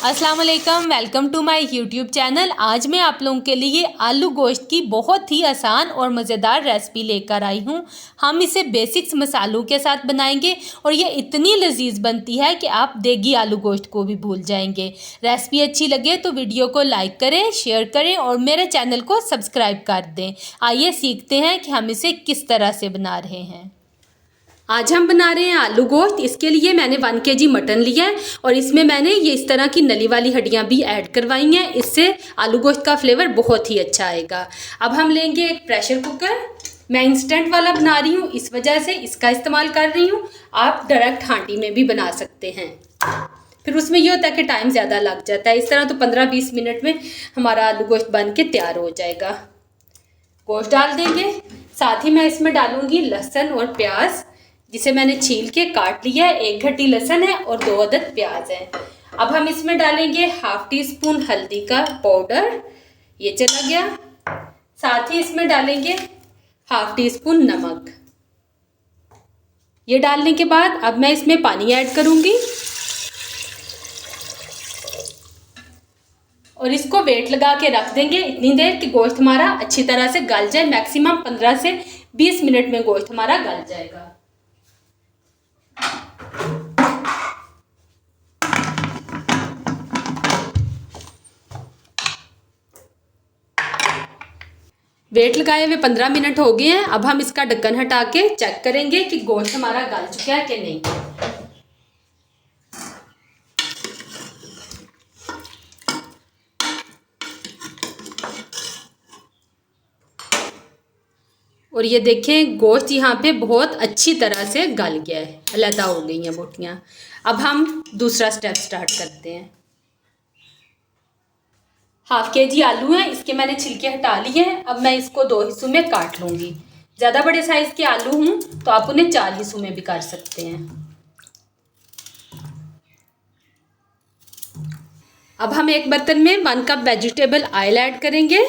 अस्सलाम वालेकुम, welcome to my YouTube channel. आज मैं आप लोगों के लिए आलू गोश्त की बहुत ही आसान और मज़ेदार रेसिपी लेकर आई हूँ। हम इसे बेसिक्स मसालों के साथ बनाएंगे और ये इतनी लजीज बनती है कि आप देगी आलू गोश्त को भी भूल जाएंगे। रेसिपी अच्छी लगे तो वीडियो को लाइक करें, शेयर करें और मेरे चैनल को सब्सक्राइब कर दें। आइए सीखते हैं कि हम इसे किस तरह से बना रहे हैं। आज हम बना रहे हैं आलू गोश्त। इसके लिए मैंने 1 kg मटन लिया है और इसमें मैंने ये इस तरह की नली वाली हड्डियां भी ऐड करवाई हैं। इससे आलू गोश्त का फ्लेवर बहुत ही अच्छा आएगा। अब हम लेंगे एक प्रेशर कुकर। मैं इंस्टेंट वाला बना रही हूँ, इस वजह से इसका इस्तेमाल कर रही हूँ। आप डायरेक्ट हांडी में भी बना सकते हैं, फिर उसमें ये होता है कि टाइम ज़्यादा लग जाता है। इस तरह तो 15-20 मिनट में हमारा आलू गोश्त बन के तैयार हो जाएगा। गोश्त डाल देंगे, साथ ही मैं इसमें डालूंगी लहसुन और प्याज जिसे मैंने छील के काट लिया है। 1 गड्डी लहसुन है और 2 अदद प्याज है। अब हम इसमें डालेंगे 1/2 टीस्पून हल्दी का पाउडर, ये चला गया। साथ ही इसमें डालेंगे 1/2 टीस्पून नमक। ये डालने के बाद अब मैं इसमें पानी ऐड करूंगी और इसको वेट लगा के रख देंगे इतनी देर कि गोश्त हमारा अच्छी तरह से गल जाए। मैक्सिमम 15 से 20 मिनट में गोश्त हमारा गल जाएगा। वेट लगाए हुए 15 मिनट हो गए हैं। अब हम इसका ढक्कन हटा के चेक करेंगे कि गोश्त हमारा गल चुका है कि नहीं। और ये देखें, गोश्त यहाँ पे बहुत अच्छी तरह से गल गया है, अलहदा हो गई हैं बोटियाँ। अब हम दूसरा स्टेप स्टार्ट करते हैं। 1/2 kg आलू हैं, इसके मैंने छिलके हटा लिए हैं। अब मैं इसको 2 हिस्सों में काट लूँगी। ज़्यादा बड़े साइज़ के आलू हूँ तो आप उन्हें 4 हिस्सों में भी कर सकते हैं। अब हम एक बर्तन में 1 कप वेजिटेबल ऑयल ऐड करेंगे।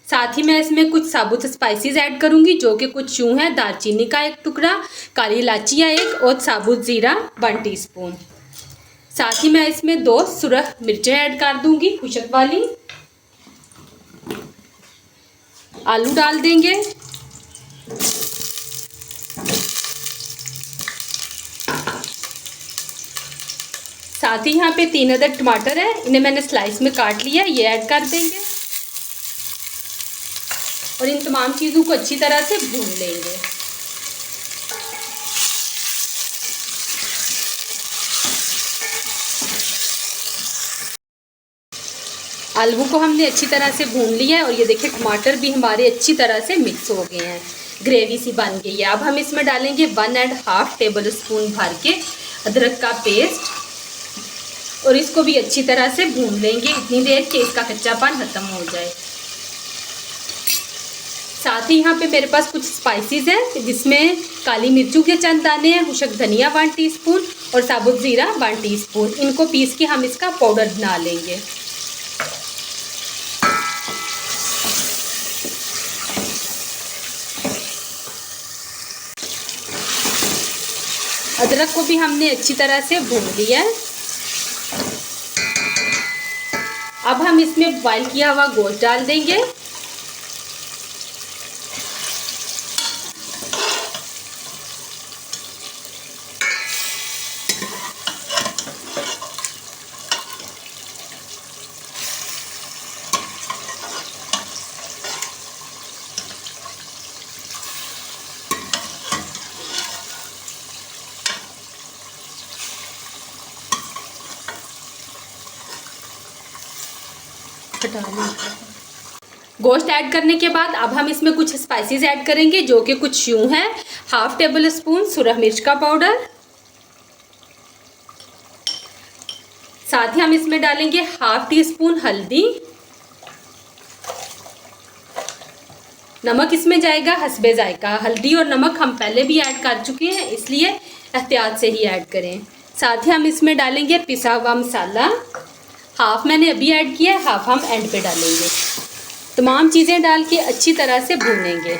साथ ही मैं इसमें कुछ साबुत स्पाइसेस ऐड करूंगी, जो कि कुछ यूँ है। दालचीनी का 1 टुकड़ा, काली इलायचियाँ 1 और साबुत ज़ीरा 1 टीस्पून। साथ ही मैं इसमें 2 सुरख मिर्चें ऐड कर दूंगी, खुशक वाली। आलू डाल देंगे। साथ ही यहाँ पे 3 अदद टमाटर है, इन्हें मैंने स्लाइस में काट लिया है, ये ऐड कर देंगे और इन तमाम चीज़ों को अच्छी तरह से भून लेंगे। आलू को हमने अच्छी तरह से भून लिया है और ये देखिए टमाटर भी हमारे अच्छी तरह से मिक्स हो गए हैं, ग्रेवी सी बन गई है। अब हम इसमें डालेंगे 1.5 टेबल स्पून भर के अदरक का पेस्ट और इसको भी अच्छी तरह से भून लेंगे इतनी देर कि इसका कच्चापन खत्म हो जाए। साथ ही यहाँ पे मेरे पास कुछ स्पाइसेस हैं, जिसमें काली मिर्चों के चंद दाने हैं, खुशक धनिया 1 टीस्पून और साबुत ज़ीरा 1 टीस्पून। इनको पीस के हम इसका पाउडर बना लेंगे। अदरक को भी हमने अच्छी तरह से भून लिया है। अब हम इसमें बॉईल किया हुआ गोश्त डाल देंगे। गोश्त ऐड करने के बाद अब हम इसमें कुछ स्पाइसेस ऐड करेंगे, जो कि कुछ यूँ हैं। 1/2 टेबल स्पून सुरख मिर्च का पाउडर। साथ ही हम इसमें डालेंगे 1/2 टीस्पून हल्दी। नमक इसमें जाएगा हस्बे जायका। हल्दी और नमक हम पहले भी ऐड कर चुके हैं, इसलिए एहतियात से ही ऐड करें। साथ ही हम इसमें डालेंगे पिसा हुआ मसाला। 1/2 मैंने अभी ऐड किया है, 1/2 हम एंड पे डालेंगे। तमाम चीज़ें डाल के अच्छी तरह से भूनेंगे।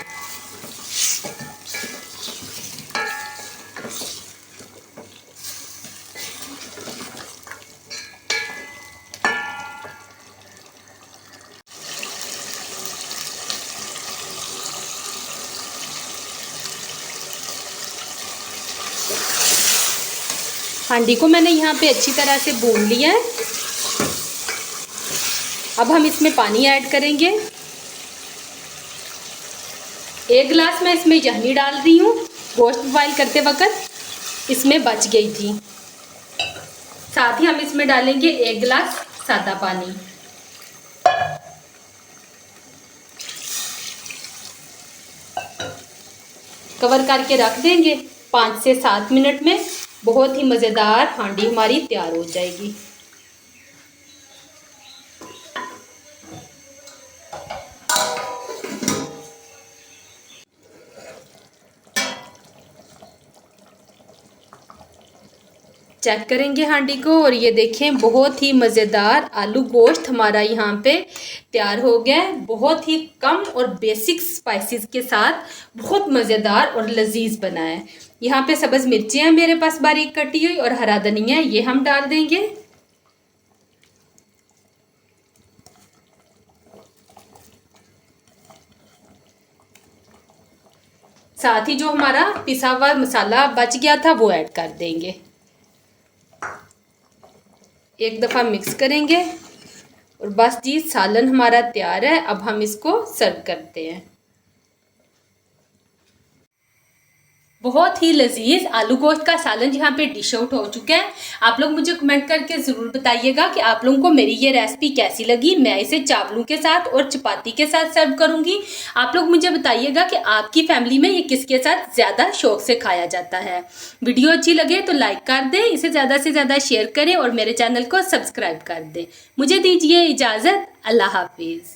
हांडी को मैंने यहाँ पे अच्छी तरह से भून लिया है। अब हम इसमें पानी ऐड करेंगे। 1 गिलास मैं इसमें यखनी डाल रही हूँ। गोश्त बॉईल करते वक्त इसमें बच गई थी। साथ ही हम इसमें डालेंगे 1 गिलास सादा पानी। कवर करके रख देंगे। 5 से 7 मिनट में बहुत ही मज़ेदार हांडी हमारी तैयार हो जाएगी। चेक करेंगे हांडी को और ये देखें बहुत ही मज़ेदार आलू गोश्त हमारा यहाँ पे तैयार हो गया है। बहुत ही कम और बेसिक स्पाइसेस के साथ बहुत मज़ेदार और लजीज बना है। यहाँ पे सब्ज़ मिर्ची हैं मेरे पास बारीक कटी हुई और हरा धनिया, ये हम डाल देंगे। साथ ही जो हमारा पिसा हुआ मसाला बच गया था वो ऐड कर देंगे। एक दफ़ा मिक्स करेंगे और बस जी सालन हमारा तैयार है। अब हम इसको सर्व करते हैं। बहुत ही लजीज आलू गोश्त का सालन यहाँ पे डिश आउट हो चुका है। आप लोग मुझे कमेंट करके ज़रूर बताइएगा कि आप लोगों को मेरी ये रेसिपी कैसी लगी। मैं इसे चावलों के साथ और चपाती के साथ सर्व करूँगी। आप लोग मुझे बताइएगा कि आपकी फैमिली में ये किसके साथ ज़्यादा शौक से खाया जाता है। वीडियो अच्छी लगे तो लाइक कर दें, इसे ज़्यादा से ज़्यादा शेयर करें और मेरे चैनल को सब्सक्राइब कर दें। मुझे दीजिए इजाज़त। अल्लाह हाफिज़।